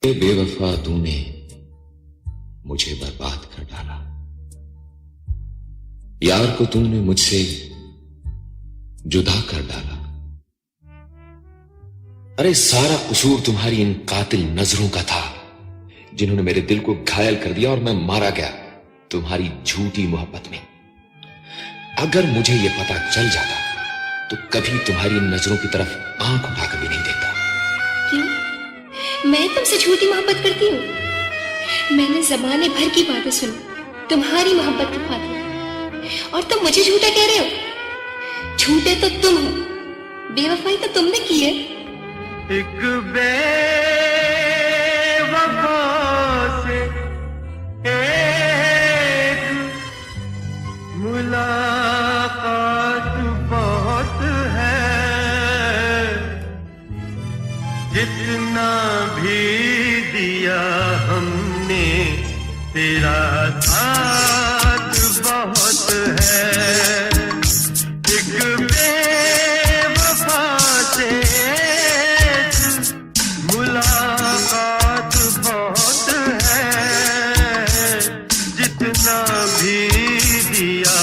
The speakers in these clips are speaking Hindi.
बेवफा तूने मुझे बर्बाद कर डाला। यार को तूने मुझसे जुदा कर डाला। अरे सारा कसूर तुम्हारी इन कातिल नजरों का था, जिन्होंने मेरे दिल को घायल कर दिया और मैं मारा गया तुम्हारी झूठी मोहब्बत में। अगर मुझे यह पता चल जाता तो कभी तुम्हारी इन नजरों की तरफ आंख उठाकर भी नहीं देखता। क्यों? मैं तुमसे झूठी मोहब्बत करती हूँ? मैंने जमाने भर की बातें सुनी तुम्हारी मोहब्बत की खातिर, और तुम मुझे झूठा कह रहे हो। झूठे तो तुम हो, बेवफाई तो तुमने की है। एक बेवफा से एक मुलाकात बहुत है, जितना भी दिया हमने तेरा साथ बहुत है। एक बेवफा से मुलाकात बहुत है, जितना भी दिया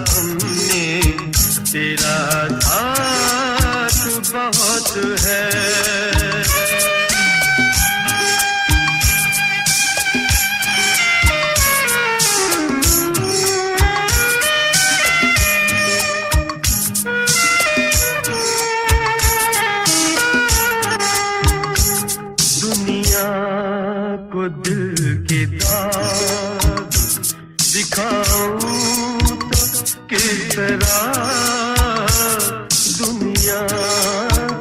हमने तेरा साथ बहुत है। को दिल के दाग दिखाऊं तो किस तरह, दुनिया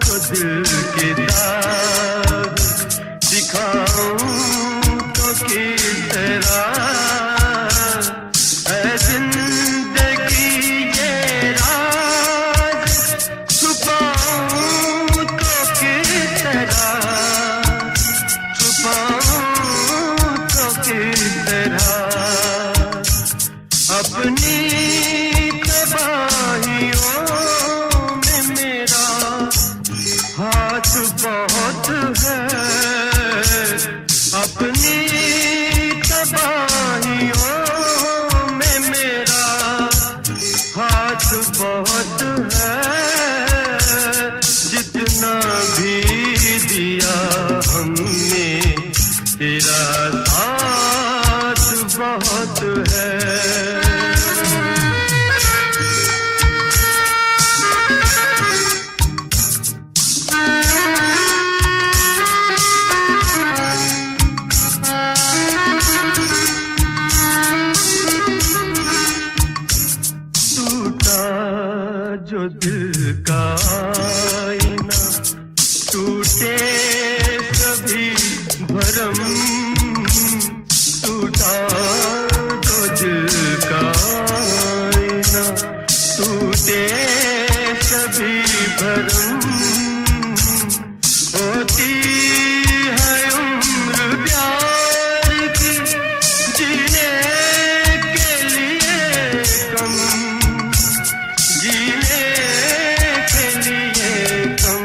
को दिल के दाग दिखाऊं तो किस तरह, है जिंदगी ये राज छुपाऊं तो किस तरह, अपनी तबाहियों में मेरा हाथ बहुत है। अपनी तबाहियों में मेरा हाथ बहुत है, जितना भी दिया हमने तेरा साथ बहुत है। जो दिल का आईना टूटे सभी भरम, टूटा जो दिल का आईना टूटे सभी भरम, होती है उम्र प्यार की जीने के लिए कम, जीने के लिए कम,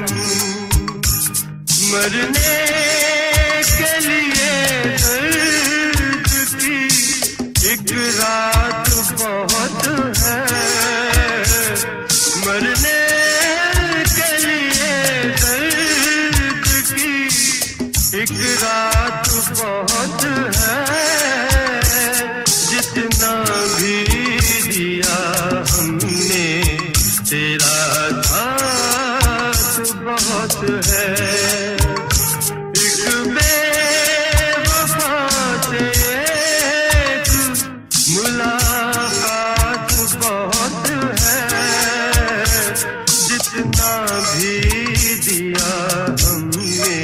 मरने के लिए दर्द की एक रात बहुत है, मरने के लिए दर्द की एक रात बहुत है, जितना भी दिया हमने तेरा साथ बहुत है। एक बेवफा से एक मुलाकात बहुत है, जितना भी दिया हमने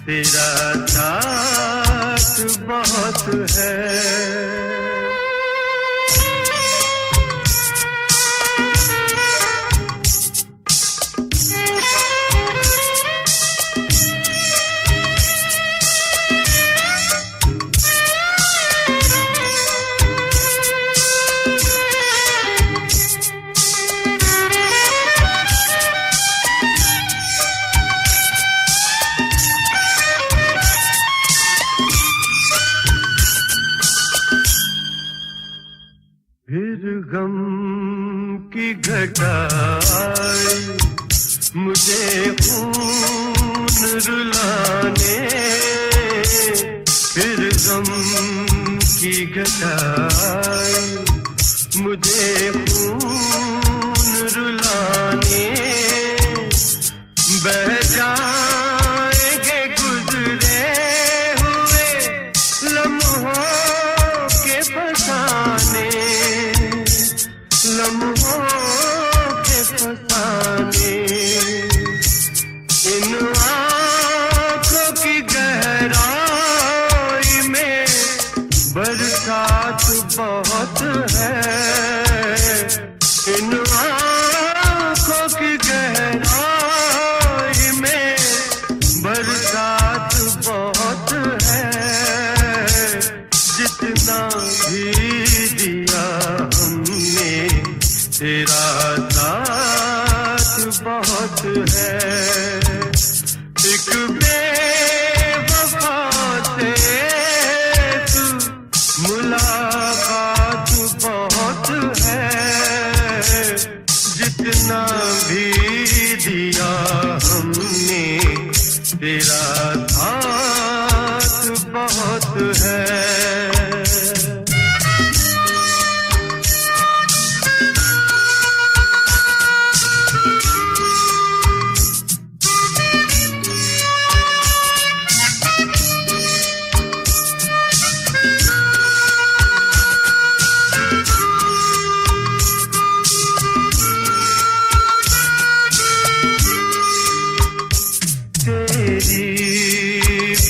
तेरा साथ बहुत है। आई, मुझे खून रुलाने फिर गम की घटाई, मुझे खून रुलाने बह जाएंगे गुजरे हुए लम्हों के फसाने, लम्हों के फसाने। इन आँखों की गहराई में बरसात बहुत है, इन आँखों की गहराई में बरसात बहुत है। जितना भी दिया हमने तेरा साथ बहुत है। एक बेवफा से तू मुलाकात बहुत है, जितना भी दिया हमने तेरा साथ बहुत है।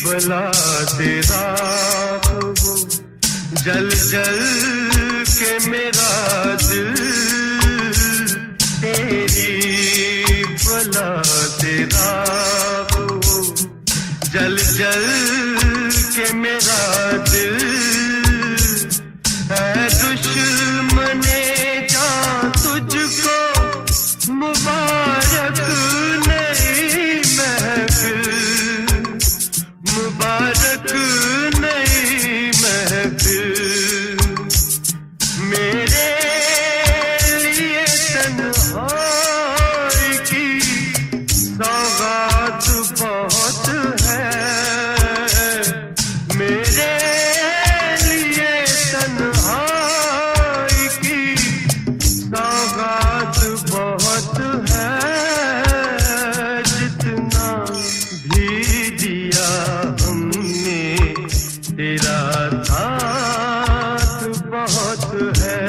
बला तेरा वो जल जल के मेरा दिल, तेरी बला तेरा वो जल जल के मेरा दिल है। दुश्मने जान तुझको मुबारक नहीं महफिल, मुबारक नहीं महफिल। मेरे लिए तन्हाई की सौगात बहुत है, मेरे लिए तन्हाई की सौगात बहुत है। जितना भी दिया हमने तेरा साथ बहुत है।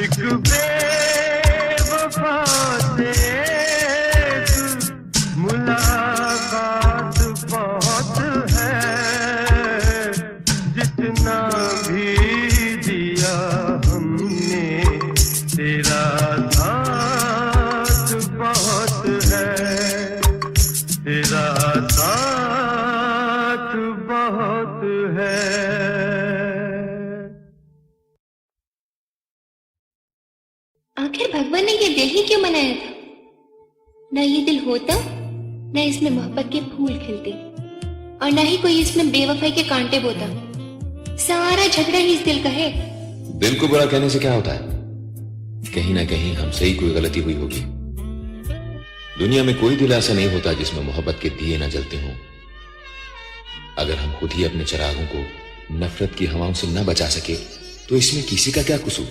एक बेवफा से मुलाकात बहुत है, जितना भी दिया हमने तेरा साथ बहुत है, तेरा साथ बहुत है। आखिर भगवान ने ये दिल ही क्यों बनाया था? ना ये दिल होता, ना इसमें मोहब्बत के फूल खिलते, और ना ही कोई इसमें बेवफाई के कांटे बोता। सारा झगड़ा ही इस दिल का है। दिल को बुरा कहने से क्या होता है? कहीं ना कहीं हमसे ही कोई गलती हुई होगी। दुनिया में कोई दिल ऐसा नहीं होता जिसमें मोहब्बत के दिए न जलते हों। अगर हम खुद ही अपने चिरागों को नफरत की हवाओं से न बचा सके तो इसमें किसी का क्या कसूर?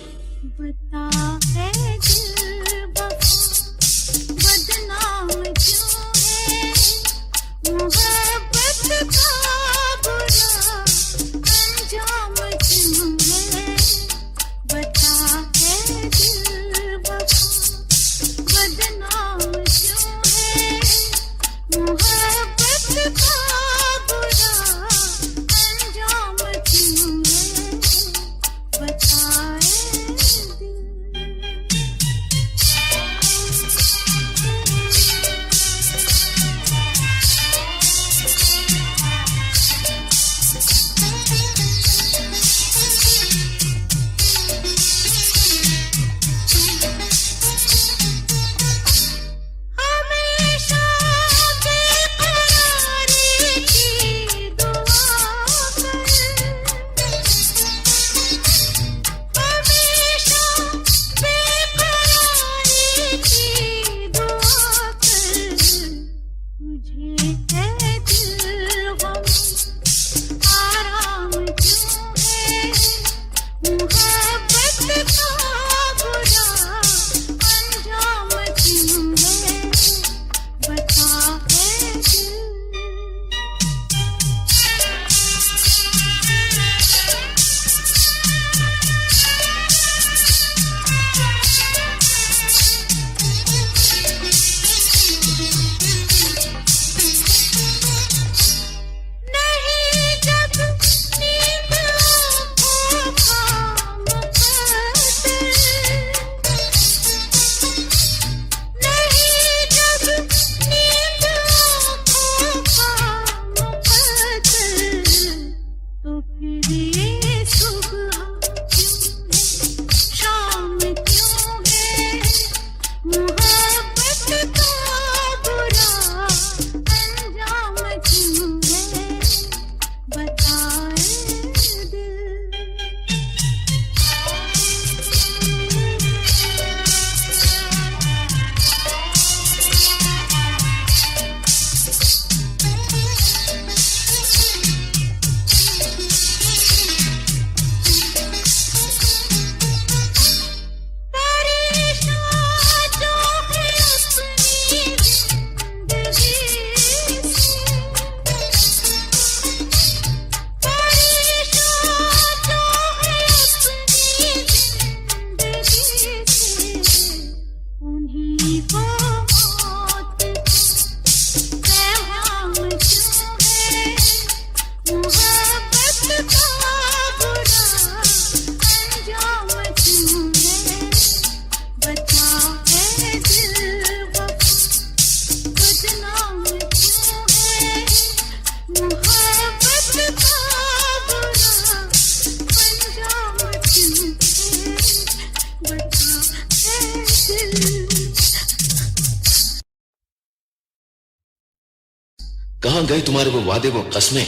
कहां गए तुम्हारे वो वादे, वो कस्में?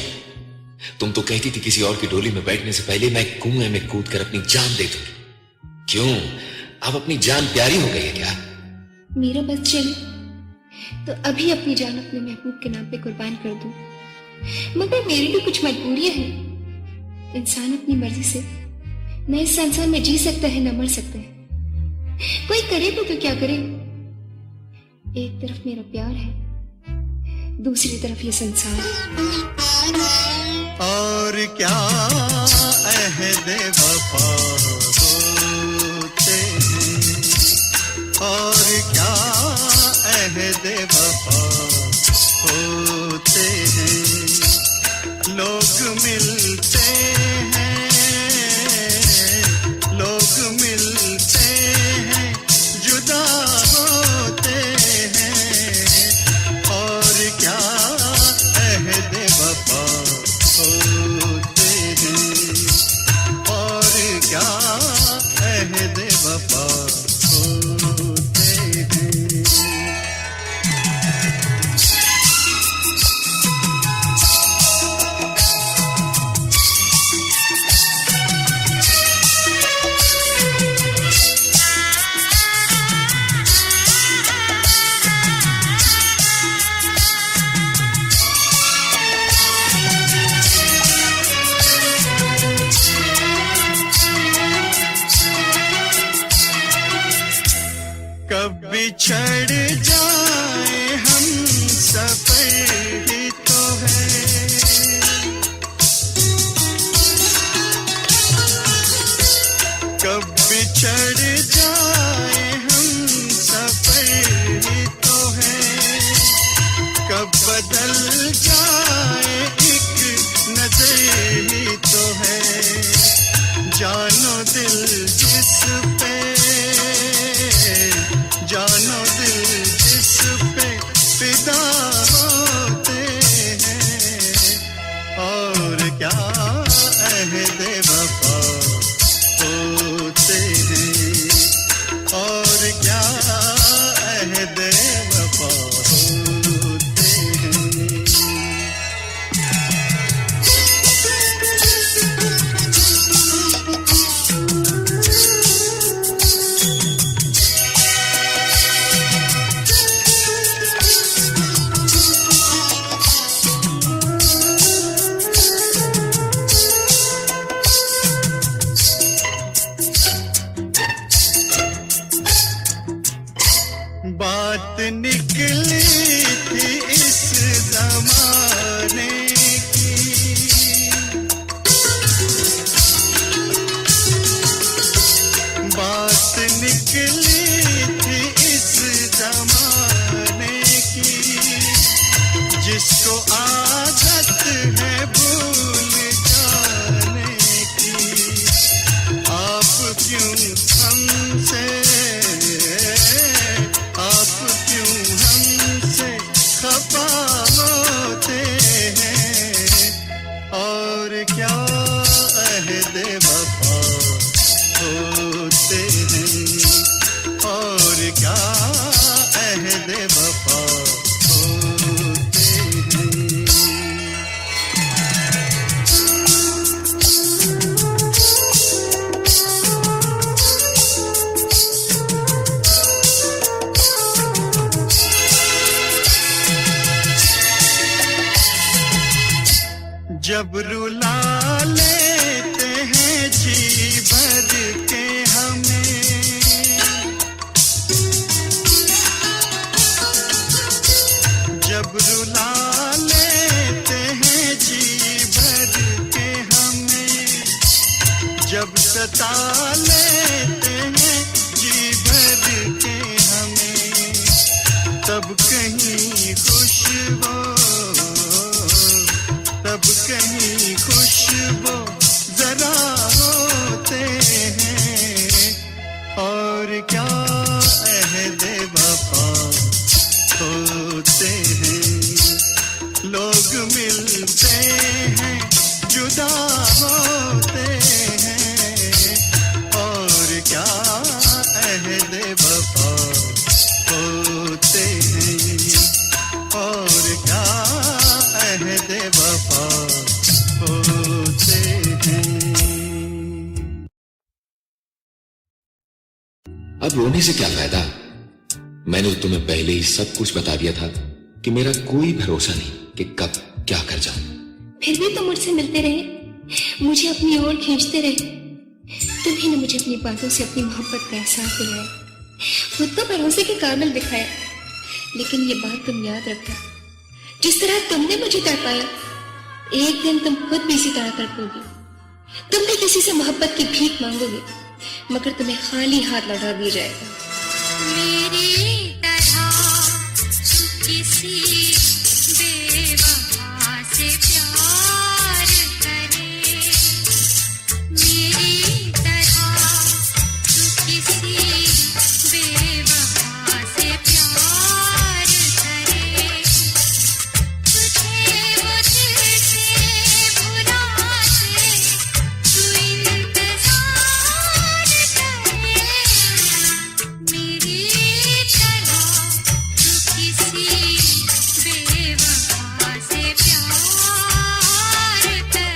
तुम तो कहती थी किसी और की डोली में बैठने से पहले मैं कुएं में कूद कर अपनी जान दे दूंगी। क्यों, अब अपनी जान प्यारी हो गई है क्या? मेरा बस चले तो अभी अपनी जान अपने महबूब के नाम पे कुर्बान कर दूं, मगर मेरी भी कुछ मजबूरियां हैं। इंसान अपनी मर्जी से न इस संसार में जी सकता है न मर सकता है। कोई करे तो क्या करे। एक तरफ मेरा प्यार है, दूसरी तरफ ये संसार। और क्या अहद वफा होते हैं, और क्या अहद वफा होते हैं। लोग मिलते हैं, लोग मिलते हैं, जुदा होते हैं। और क्या अहद वफा होते हैं, और क्या अहद वफा होते हैं। कब बिछड़ जाए हम सफर ही तो है। कब बिछड़ जाए हम सफर ही तो है। कब बदल जाए एक नजर ही तो है। जानो दिल जिस पे, जानो दिल जिस पे फिदा होते हैं। और क्या अहद वफा होते हैं, और क्या अहद वफा होते हैं। बात निकली थी इस जमाने की, बात निकली थी इस जमाने की। जिसको आदत है भूल जाने की। आप क्यों हमसे, आप क्यों हमसे खफा होते हैं। और क्या अहद वफा होते हैं, और क्या अहद वफा होते हैं। जब रुला लेते हैं जी भर के हमें। जब रुला लेते हैं जी भर के हमें। जब सता लेते हैं जी भर के हमें। तब कहीं खुशबू, तब कहीं खुशबू जरा होते हैं। और क्या अहद वफा होते हैं। लोग मिलते हैं, जुदा होते हैं। और क्या अहद वफा होते हैं, और क्या अब रोने से क्या फायदा? मैंने तुम्हें पहले ही सब कुछ बता दिया था कि मेरा कोई भरोसा नहीं कि कब क्या कर जाऊं। फिर भी तुम मुझसे मिलते रहे, मुझे अपनी ओर खींचते रहे। तुम्ही ने मुझे अपनी बातों से अपनी मोहब्बत का एहसास दिलाया, खुद तो भरोसे के काबिल दिखाया। लेकिन ये बात तुम याद रखना, जिस तरह तुमने मुझे तड़पाया, एक दिन तुम खुद भी इसी तरह तड़पोगी। तुम भी किसी से मोहब्बत की भीख मांगोगे, मगर तुम्हें खाली हाथ लौटा दिया जाएगा। मेरी तरह किसी बेवफा से प्यार करे, मेरी तरह किसी बेवफा से प्यार करे, तुझे वो दिल से भुलाते तू इंतजार करे, मेरी तरह किसी बेवफा से प्यार करे।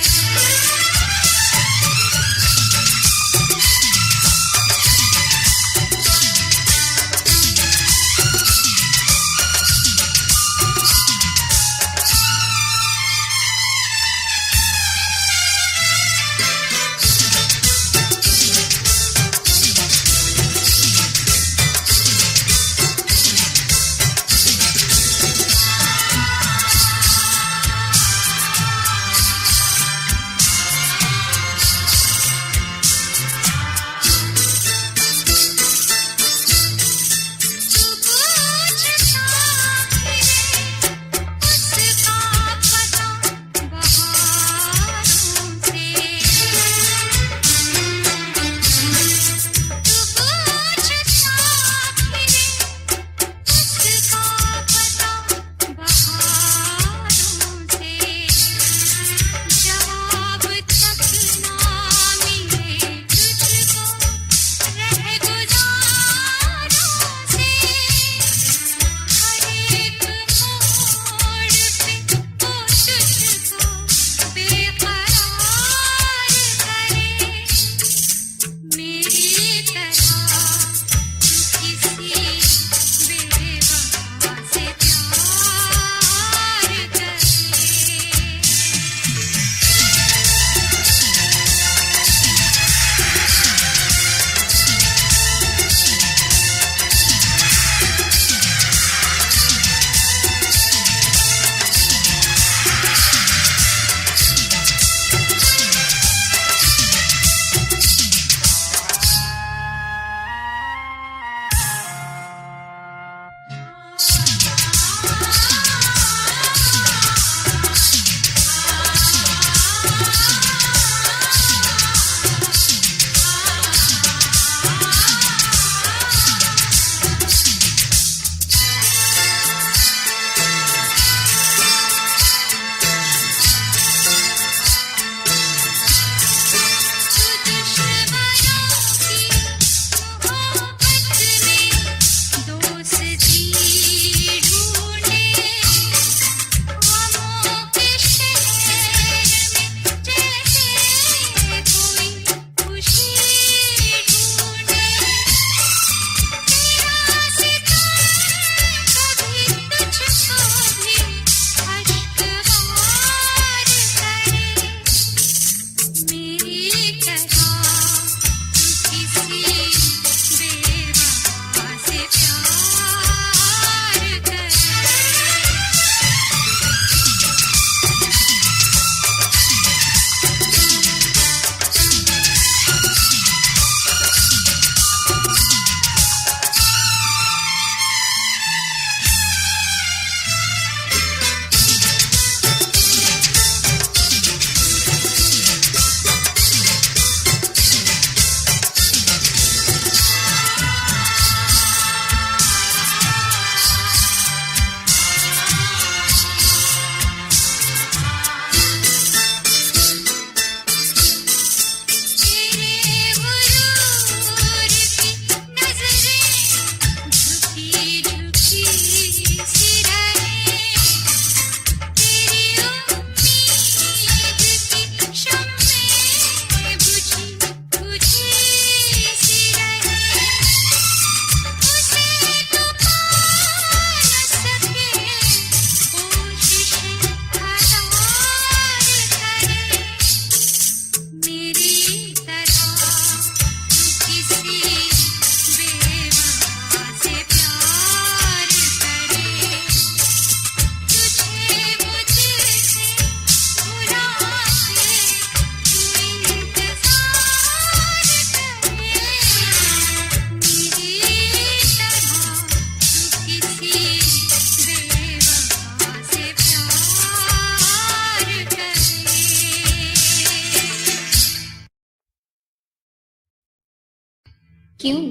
क्यों,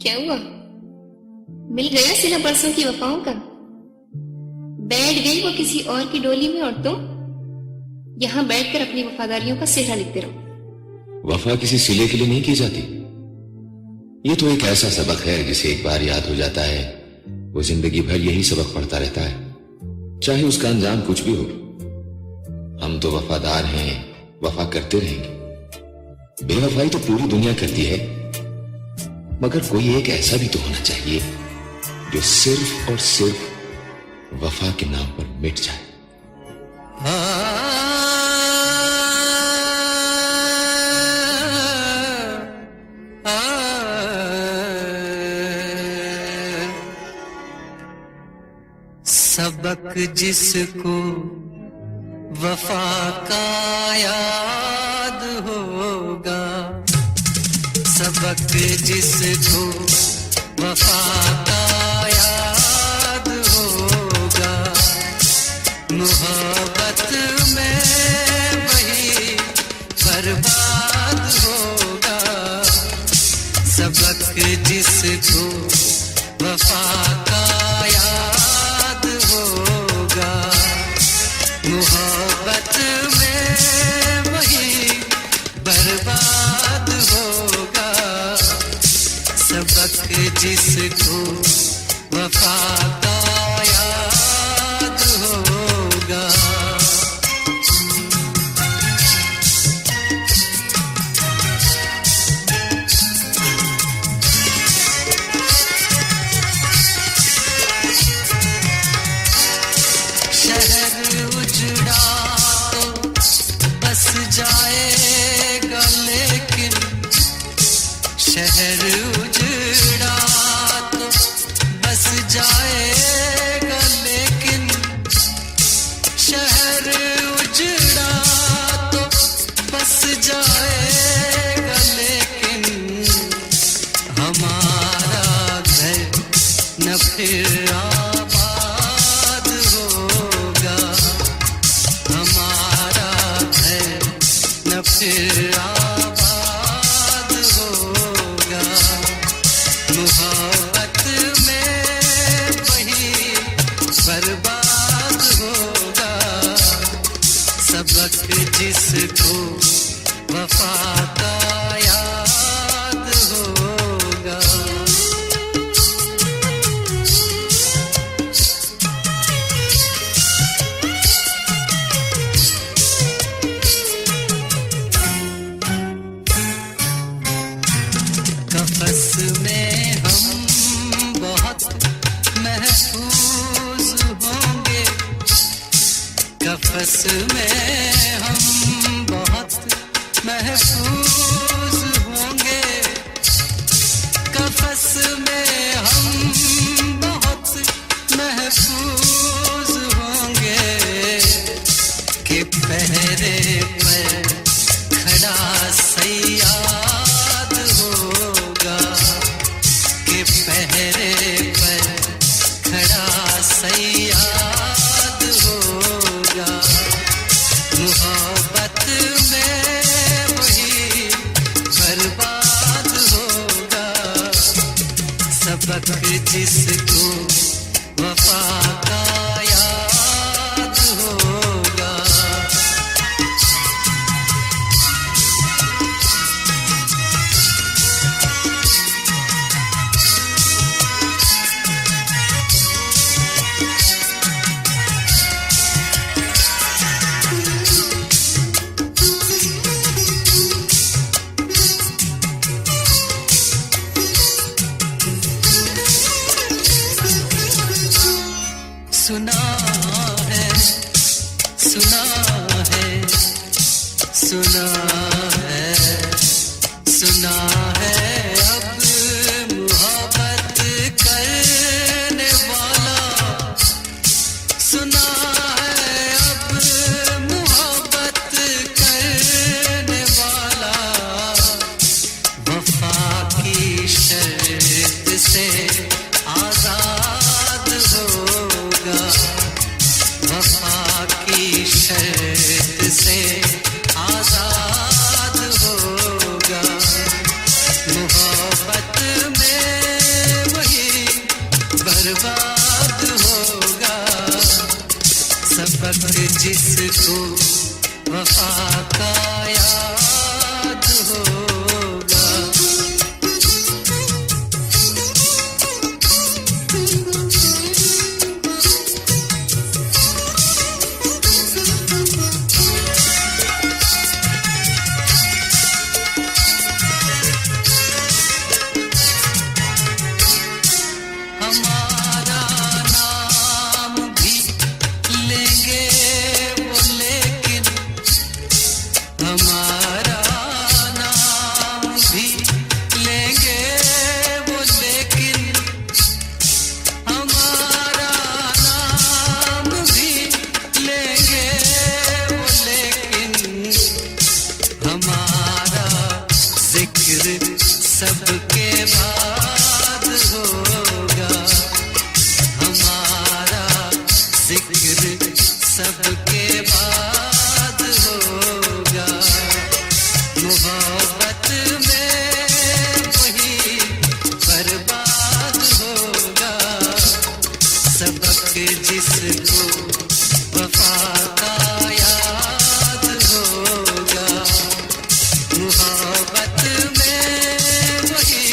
क्या हुआ? मिल गया सिला बरसों की वफाओं का? बैठ गई वो किसी और की डोली में और तुम यहां बैठकर अपनी वफादारियों का सेहरा लिखते रहो। वफा किसी सिले के लिए नहीं की जाती। ये तो एक ऐसा सबक है जिसे एक बार याद हो जाता है वो जिंदगी भर यही सबक पढ़ता रहता है, चाहे उसका अंजाम कुछ भी हो। हम तो वफादार हैं, वफा करते रहेंगे। बेवफाई तो पूरी दुनिया करती है, मगर कोई एक ऐसा भी तो होना चाहिए जो सिर्फ और सिर्फ वफा के नाम पर मिट जाए। सबक जिसको वफा का याद होगा, सबक जिसको वफा का याद होगा, मोहब्बत में वही बर्बाद होगा। सबक जिसको वफा का याद होगा, मोहब्बत में वही बर्बाद होगा। सबक जिसको वफा का याद होगा। शहर उजड़ा तो बस जाएगा लेकिन, शहर उजड़ा तो बस जाएगा लेकिन, शहर उजड़ा तो बस जाएगा लेकिन, हमारा घर न फिर आबाद होगा, हमारा घर न फिर आबाद होगा। मोहब्बत में वही बर्बाद होगा। सबक जिसको वफा का याद होगा। कफस में हम बहुत महफूज होंगे, कफस में हम बहुत महफूज होंगे, कफस में हम बहुत महफूज होंगे। कि पहरे पर खड़ा सयाद होगा, कि पहरे पर खड़ा सयाद होगा। मोहब्बत में वही बर्बाद होगा। सबक जिसको वफा का याद होगा। सुना है, सुना है, सुना है, सुना है अब मोहब्बत करने वाला, सुना है अब मोहब्बत करने वाला। वफा की शर्त से आजाद होगा, वफा की शर्त से आजाद होगा। मोहब्बत जिसको वफा का याद होगा। हमारा नाम भी लेंगे वो, लेकिन हमारा नाम भी लेंगे वो, लेकिन हमारा नाम भी लेंगे वो, लेकिन हमारा जिक्र सबके बाद होगा। हमारा जिक्र सबके बाद होगा। मोहब्बत में वही बर्बाद होगा। सबक जिसको वफा का याद होगा। मोहब्बत में वही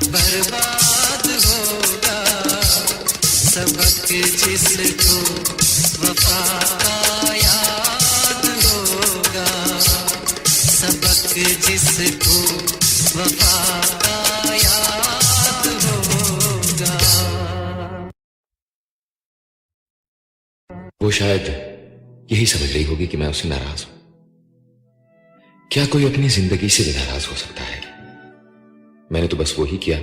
बर्बाद होगा। सबक जिसको वफा का याद होगा। सबक जिसको वफा का याद होगा। वो शायद यही समझ रही होगी कि मैं उससे नाराज हूं। क्या कोई अपनी जिंदगी से भी नाराज हो सकता है? मैंने तो बस वो ही किया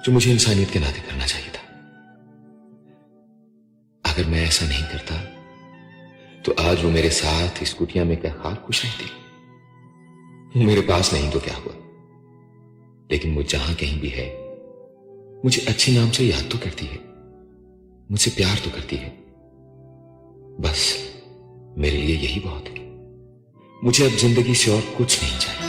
जो मुझे इंसानियत के नाते करना चाहिए था। अगर मैं ऐसा नहीं करता तो आज वो मेरे साथ इस कुटिया में क्या खाक खुश रहती। वो मेरे पास नहीं तो क्या हुआ, लेकिन वो जहां कहीं भी है मुझे अच्छे नाम से याद तो करती है, मुझसे प्यार तो करती है। बस मेरे लिए यही बहुत है। मुझे अब जिंदगी से और कुछ नहीं चाहिए।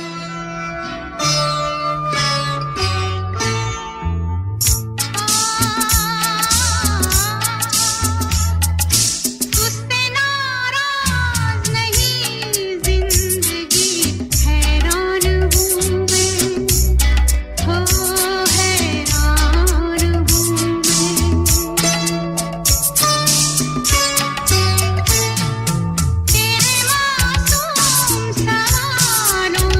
तुझसे नाराज नहीं जिंदगी, हैरान हूँ मैं, हो हैरान हूँ मैं। तेरे मासूम सवालों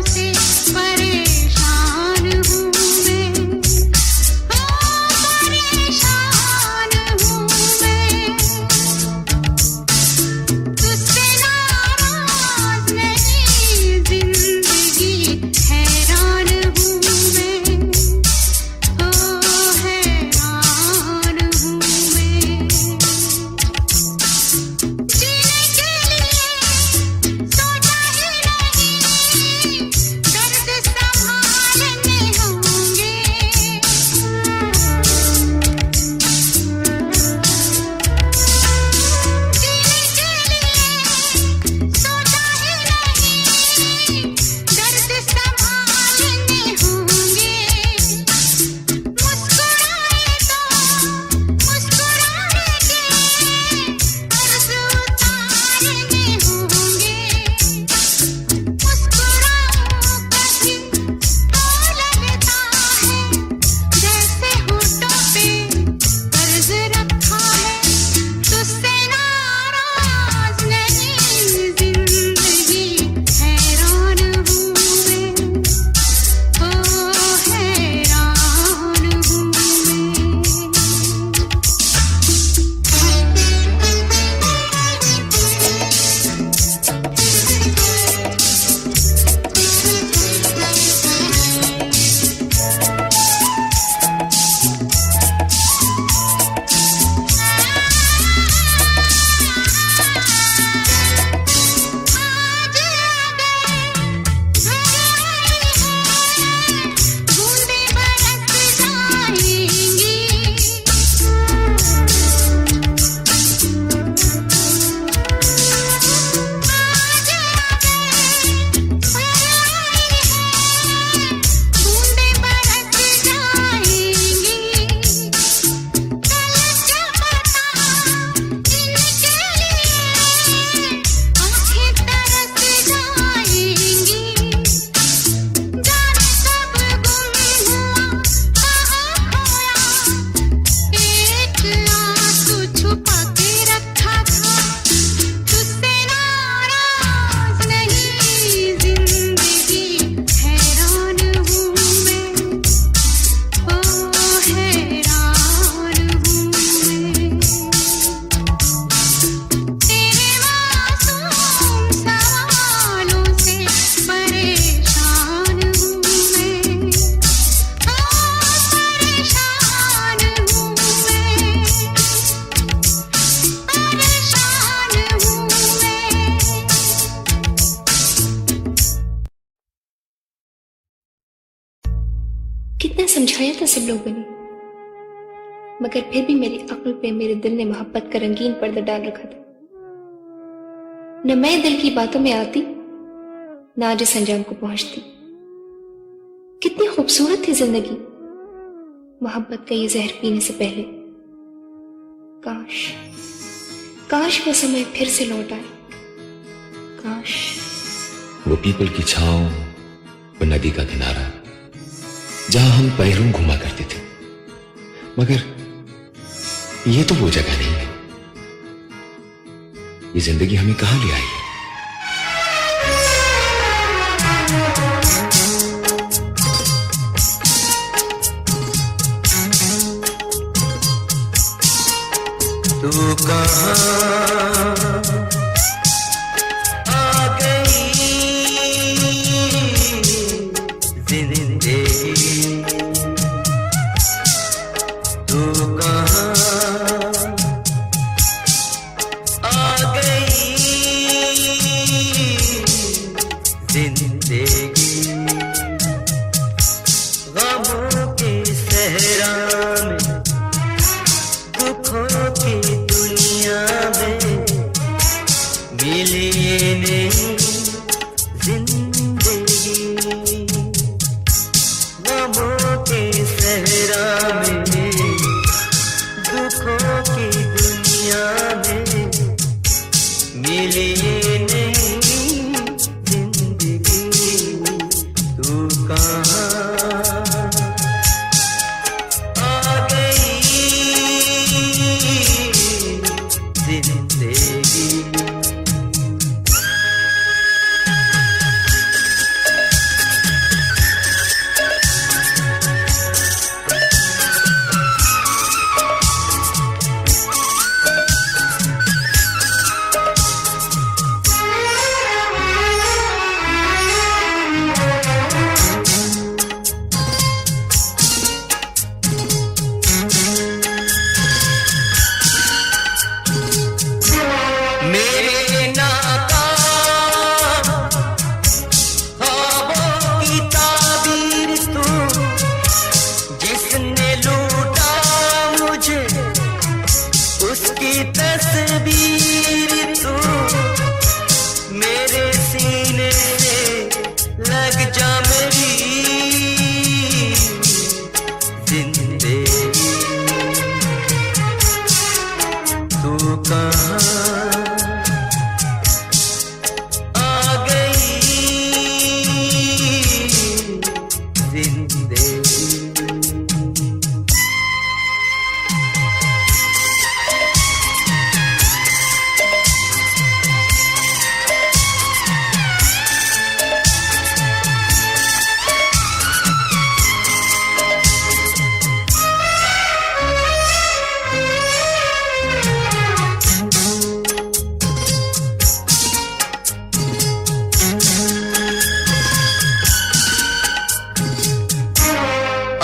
समझाया था सब लोगों ने, मगर फिर भी मेरी अक्ल पे मेरे दिल ने मोहब्बत का रंगीन पर्दा डाल रखा था। न मैं दिल की बातों में आती, न आज इस अंजाम को पहुंचती। कितनी खूबसूरत थी जिंदगी मोहब्बत का ये जहर पीने से पहले। काश काश वो समय फिर से लौट आए। काश वो पीपल की छांव, वो नदी का किनारा जहां हम पैरों घुमा करते थे, मगर ये तो वो जगह नहीं है। ये जिंदगी हमें कहां ले आई है? तू कहाँ आ गई जिंदगी, तू कहाँ आ गई जिंदगी। गमों के सहरा में, दुखों की दुनिया में मिली नहीं जिंदगी। गमों के सहरा में, दुखों की दुनिया में मिली नहीं जिंदगी। तू कहाँ आ गई जिंदगी। मेरे नाकाम ख्वाबों की ताबीर तू, जिसने लूटा मुझे उसकी तस्वीर तू। मेरे सीने से लग जा मेरी जिंदगी। तू कहाँ आ गई जिंदगी।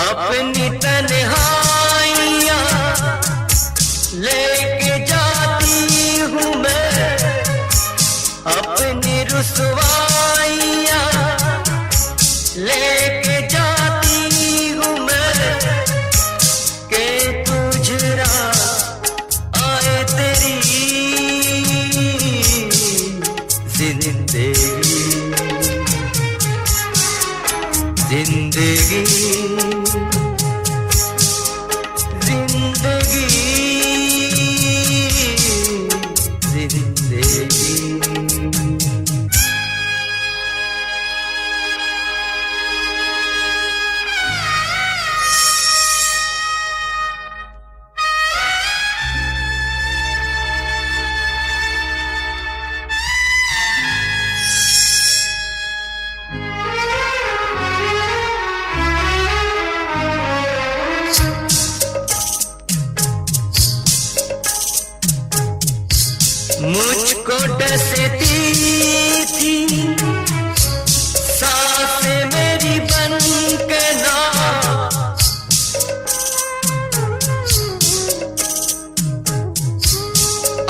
अपनी तन्हाइयाँ लेके जाती हूँ मैं, अपनी रुसवाइयाँ लेके जाती हूँ मैं, के तुझरा आए तेरी जिंदगी। जिंदगी जिंदगी जिंदगी। मुझको डसती थी सांसें मेरी बन के ना,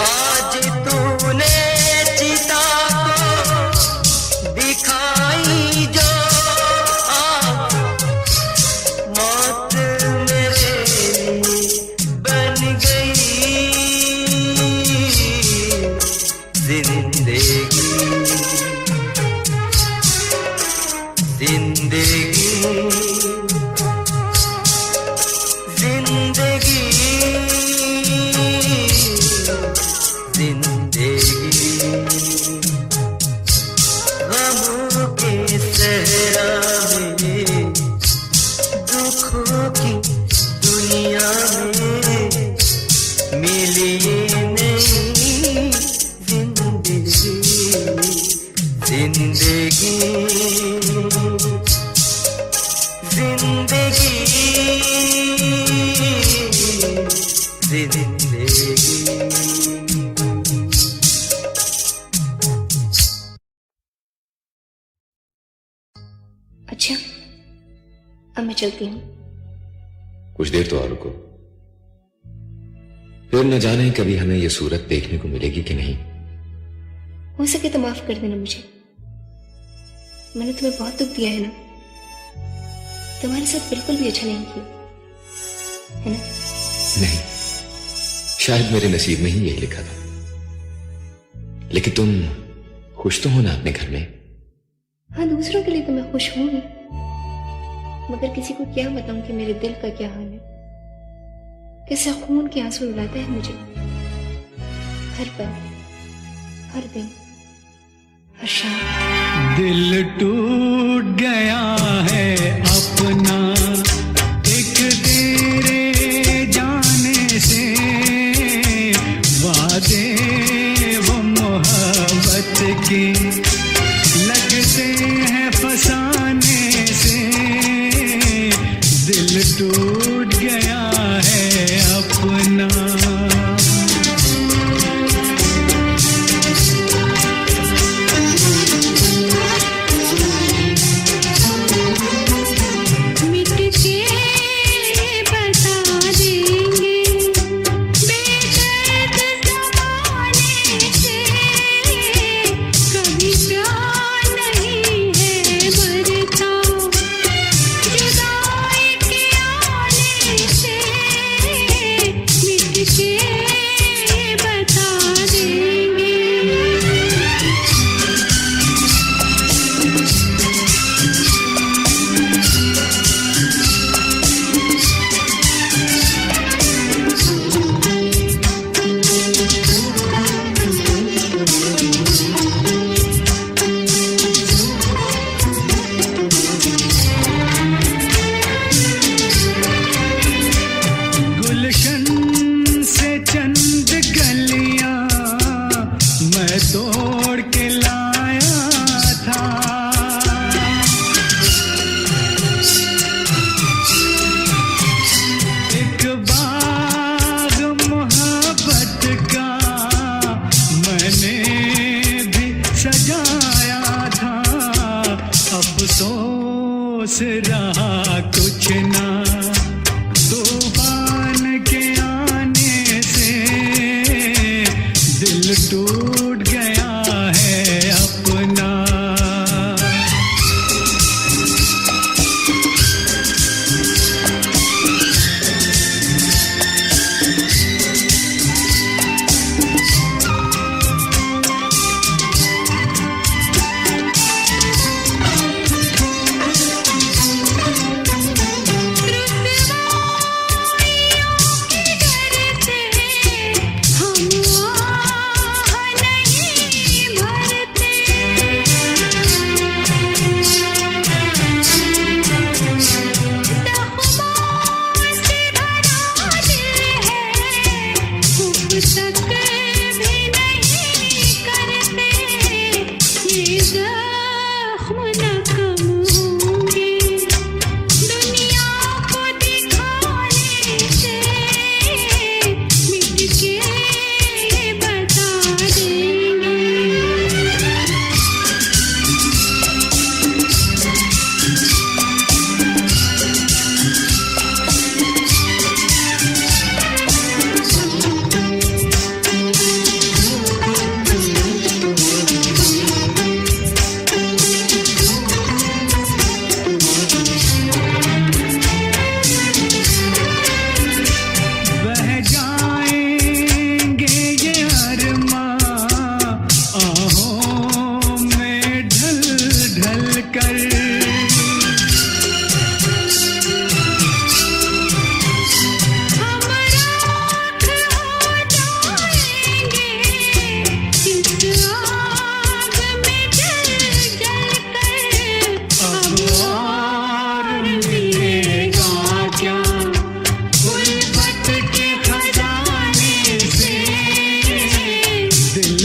आज तूने चिता को दिखाई जो मौत अब मैं चलती हूँ। कुछ देर तो और रुको, फिर न जाने कभी हमें यह सूरत देखने को मिलेगी कि नहीं। हो सके तो माफ कर देना मुझे। मैंने तुम्हें बहुत दुख दिया है ना। तुम्हारे साथ बिल्कुल भी अच्छा नहीं किया है ना। नहीं, शायद मेरे नसीब में ही यही लिखा था। लेकिन तुम खुश तो हो ना अपने घर में? हाँ, दूसरों के लिए तो मैं खुश हूं ही, मगर किसी को क्या बताऊं कि मेरे दिल का क्या हाल है। कैसा खून के आंसू रुलाता है मुझे हर पल, हर दिन, हर शाम। दिल टूट गया है अपना एक तेरे जाने से, वादे वो मोहब्बत के लगते हैं फसाने से। दिल टूट गया है अपना। तोड़ के लाया था, एक बाग मोहब्बत का मैंने भी सजाया था। अफसोस रहा कुछ ना तूफान के आने से। दिल टूट गया है अपना।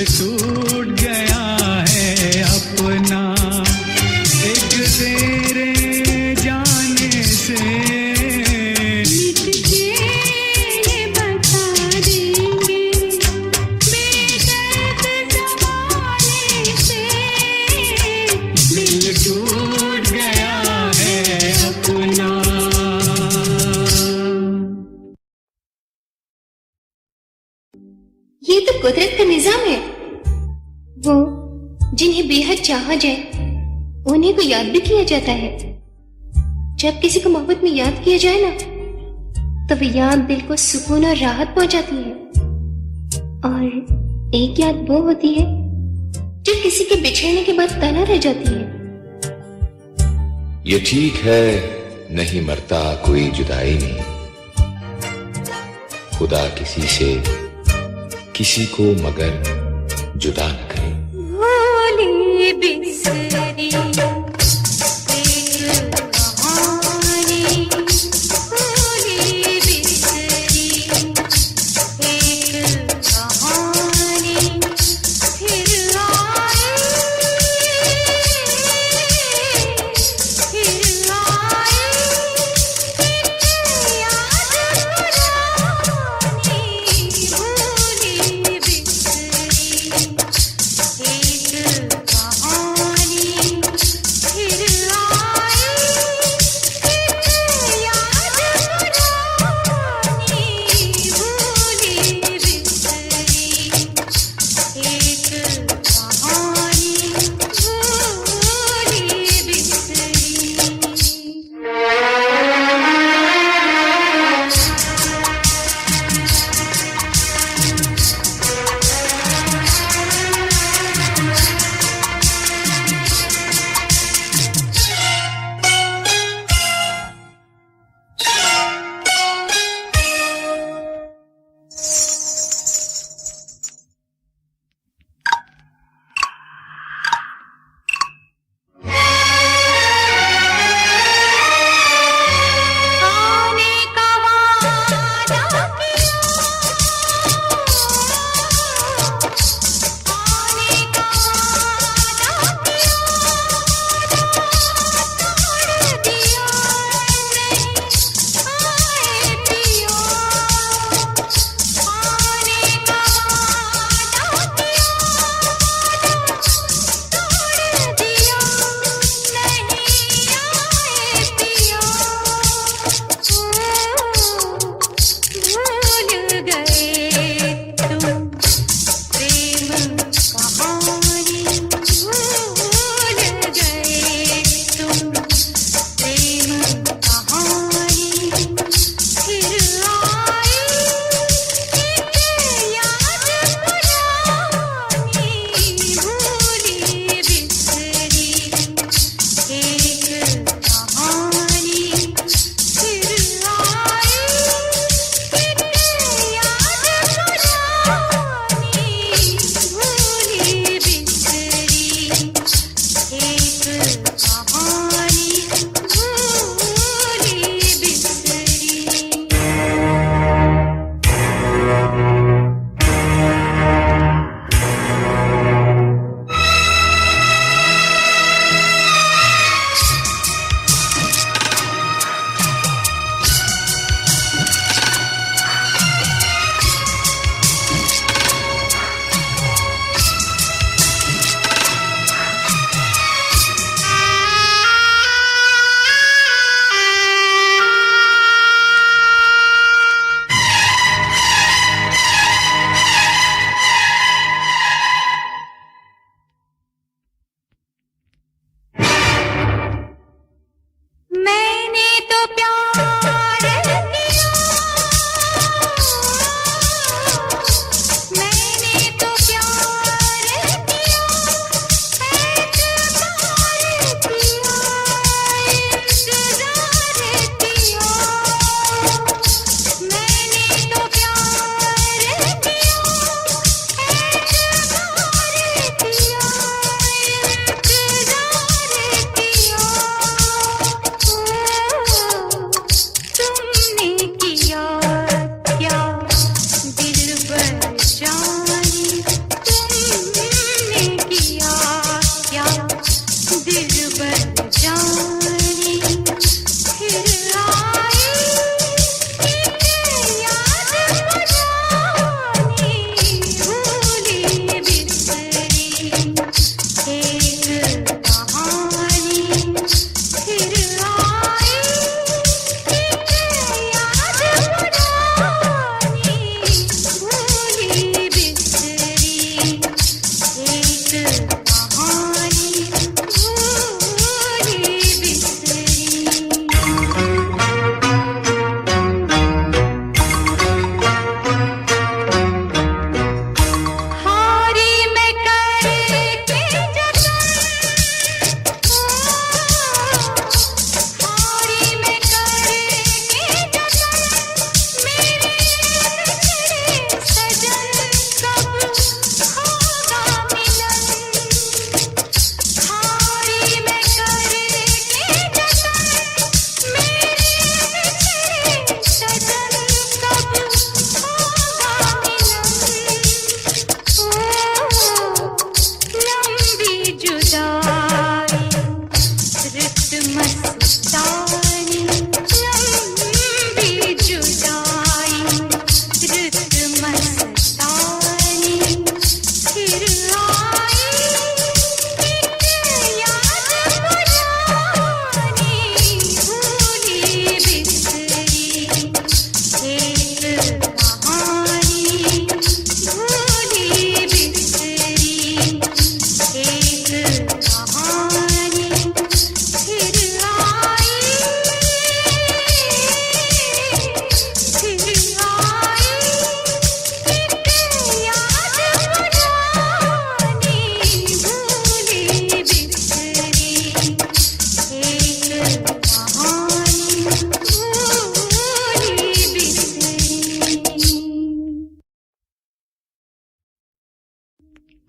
टूट गया है अपना एक तेरे जाने से। मिट के ये बता देंगे बेदर्द ज़माने से। दिल टूट गया है अपना। ये तो कुदरत का निजाम है। वो जिन्हें बेहद चाहा जाए उन्हीं को याद भी किया जाता है। जब किसी को मोहब्बत में याद किया जाए ना, तो वो याद दिल को सुकून और राहत पहुंचाती है। और एक याद वो होती है जो किसी के बिछड़ने के बाद तना रह जाती है। ये ठीक है, नहीं मरता कोई जुदाई में, खुदा किसी से किसी को मगर जुदा न करे। भूली बिसरी एक कहानी, भूली बिसरी एक कहानी, फिर आए याद पुरानी, भूली बिसरी एक कहानी, फिर आए याद पुरानी, भूली बिसरी एक कहानी, भूली बिसरी। आने का वादा किया, आने का वादा किया, तोड़ दिया नहीं आए पिया। आने का वादा किया, तोड़ दिया नहीं आए पिया। भूल गए तुम प्रेम कहानी, भूल गए तुम प्रेम कहानी, फिर आए एक याद पुरानी, भूली बिसरी एक कहानी, फिर आए एक याद पुरानी, भूली बिसरी एक कहानी, भूली बिसरी। मैंने तो प्यार किया, मैंने तो प्यार किया, एतबार किया, इंतजार किया। मैंने तो प्यार किया, एतबार किया, इंतजार किया। तुमने किया क्या दिलबर जानी,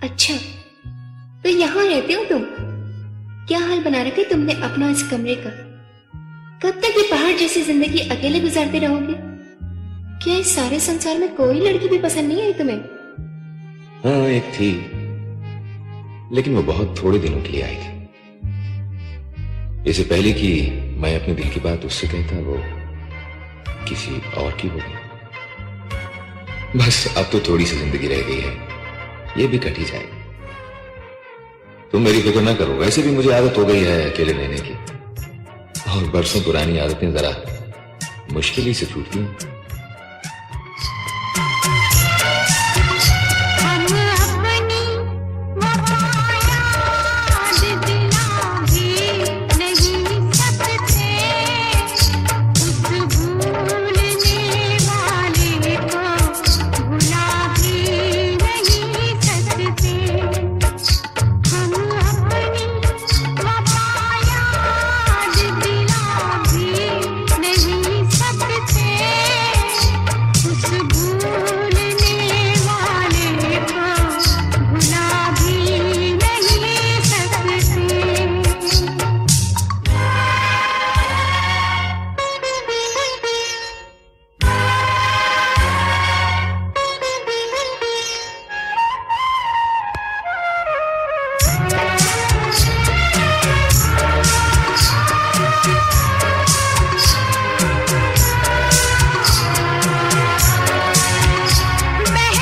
अच्छा, तो यहाँ रहते हो तुम? क्या हाल बना रखा है तुमने अपना इस कमरे का? कब तक ये पहाड़ जैसी जिंदगी अकेले गुजारते रहोगे? क्या इस सारे संसार में कोई लड़की भी पसंद नहीं आई तुम्हें? हाँ, एक थी, लेकिन वो बहुत थोड़े दिनों के लिए आई थी। इससे पहले कि मैं अपने दिल की बात उससे कहता, वो किसी और की हो गई। बस अब तो थोड़ी सी जिंदगी रह गई है, ये भी कट ही जाएगी। तुम मेरी फिक्र ना करो, वैसे भी मुझे आदत हो गई है अकेले रहने की, और बरसों पुरानी आदतें जरा मुश्किल ही से छूटती हैं। हम अपनी वफा याद दिला भी नहीं सकते, उस भूलने वाले को भुला भी नहीं सकते। हम अपनी वफा याद दिला भी नहीं सकते, उस भूलने वाले को भुला भी नहीं सकते।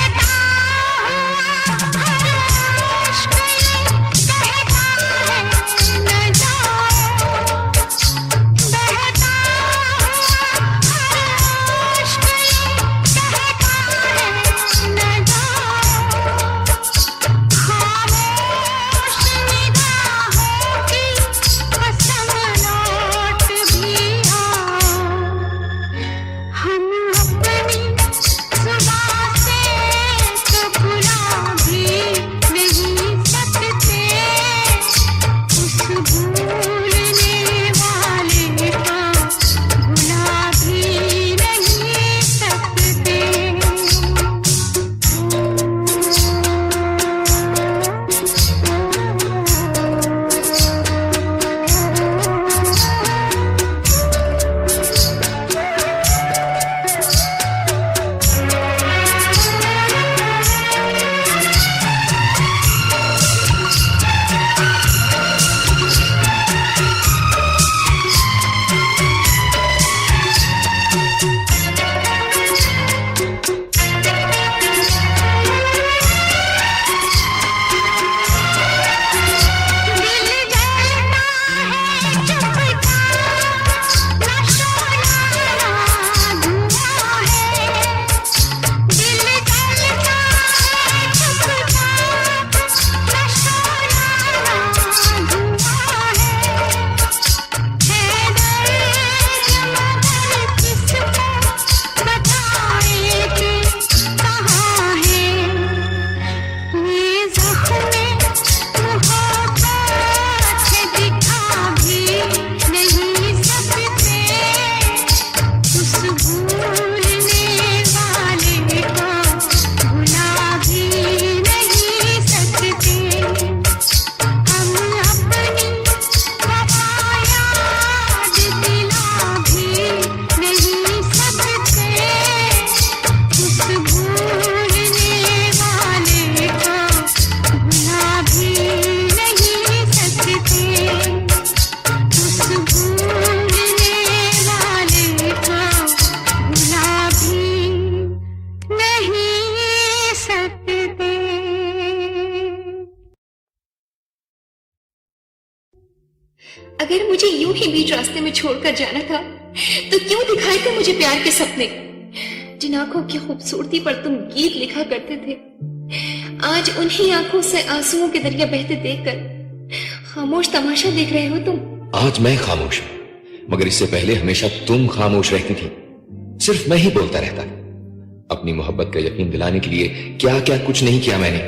बहता हुआ इश्क कहता है न जाओ, बहता हुआ इश्क कहता है न जाओ, खामोश निगाहों की कसम लौट भी आओ। हम अपनी जुबां से तो भुला भी नहीं सकते, उस भूलने वाले को भुला भी नहीं सकते। दिल जलता है चुपचाप, ना शोला ना धुआं है। दिल जलता है चुपचाप, ना शोला ना धुआं है दर्द मगर किसको बताए कि कहाँ है। ये ज़ख्म मोहब्बत दिखा भी नहीं सकते, उस भूलने वाले को भुला भी नहीं सकते। हम अपनी वफा याद दिला भी नहीं सकते, उस भूलने वाले को भुला भी नहीं सकते, उस भूलने वाले को भुला भी नहीं सकते। अगर मुझे यूं ही बीच रास्ते में छोड़कर जाना था, तो क्यों दिखाए थे मुझे प्यार के सपने, जिन आंखों की खूबसूरती पर तुम गीत लिखा करते थे? आज उन्हीं आंखों से आंसुओं के दरिया बहते देखकर खामोश तमाशा देख रहे हो तुम। आज मैं खामोश हूं, मगर इससे पहले हमेशा तुम खामोश रहती थी, सिर्फ मैं ही बोलता रहता था। अपनी मोहब्बत का यकीन दिलाने के लिए क्या क्या कुछ नहीं किया मैंने,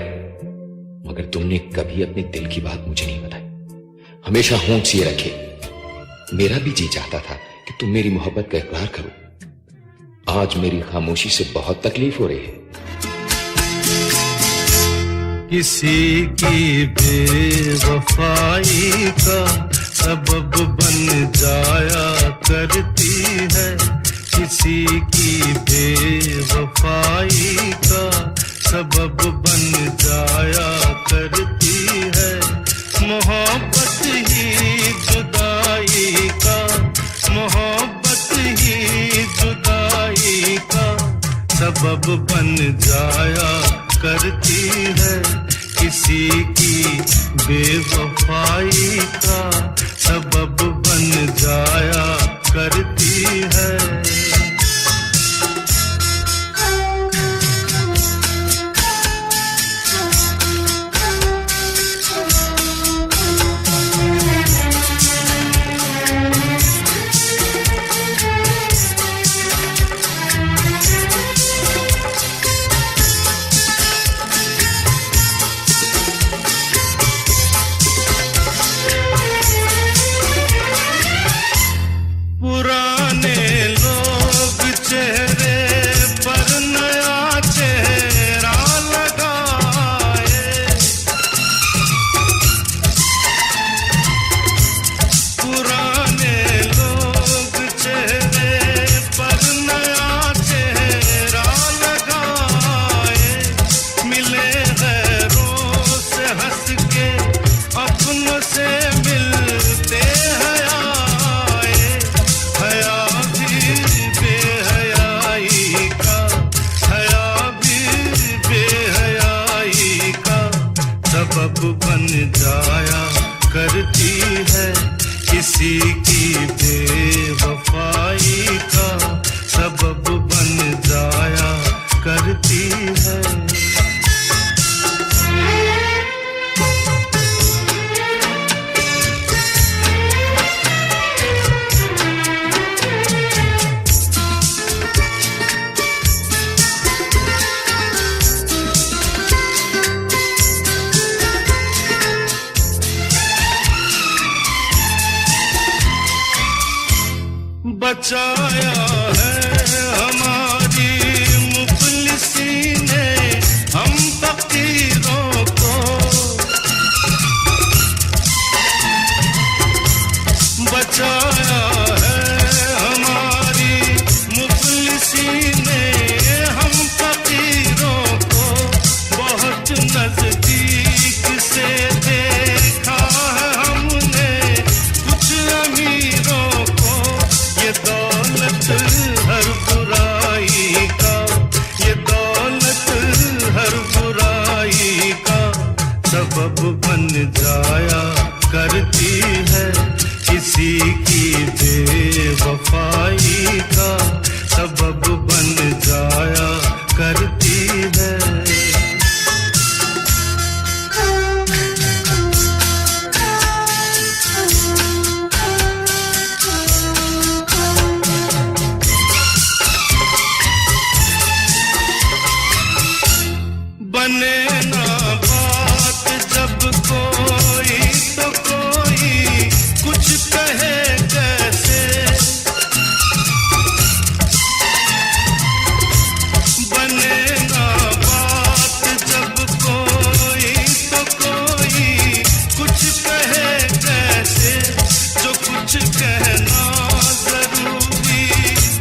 मगर तुमने कभी अपने दिल की बात मुझे नहीं बताई, हमेशा होंठ सिए रखे। मेरा भी जी चाहता था कि तुम मेरी मोहब्बत का इकरार करो। आज मेरी खामोशी से बहुत तकलीफ हो रही है। किसी की बेवफाई का सबब बन जाया करती है, किसी की बेवफाई का सबब बन जाया करती है। मोहब्बत ही जुदाई का, मोहब्बत ही जुदाई का सबब बन जाया करती है, किसी की बेवफाई का सबब बन जाया करती है। पुराने लोग चेहरे पर नया चेहरा लगाए, पुराने लोग चेहरे पर नया चेहरा लगाए, मिले गैरों से हंस के अपनों से मिलते हैं सबब बन जाया करती है, किसी की बेवफाई का सबब बन जाया करती है। बचाया है हमारी मुफलिसी ने हम फकीरों को, बचाया है हमारी मुफलिसी ने हम फकीरों को, बहुत नजदीक से देखा है हमने कुछ अमीरों को। ये दौलत हर बुराई का, ये दौलत हर बुराई का सबब बन जाया करती है, किसी की बेवफाई का सबब बन जाया करती है। बने ना बात जब कोई तो कोई कुछ कहे कैसे, बने ना बात जब कोई तो कोई कुछ कहे कैसे, जो कुछ कहना जरूरी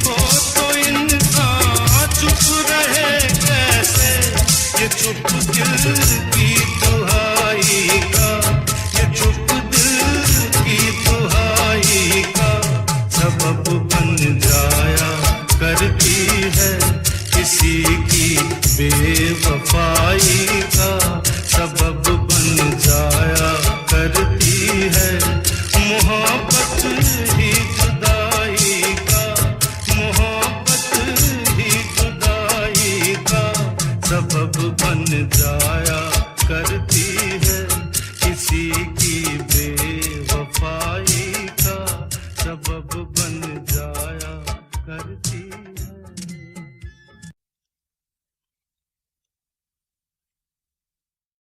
हो तो इंसान चुप रहे कैसे। ये चुप दिल की दुहाई का, ये चुप दिल की दुहाई का सबब बन जाया करती है, किसी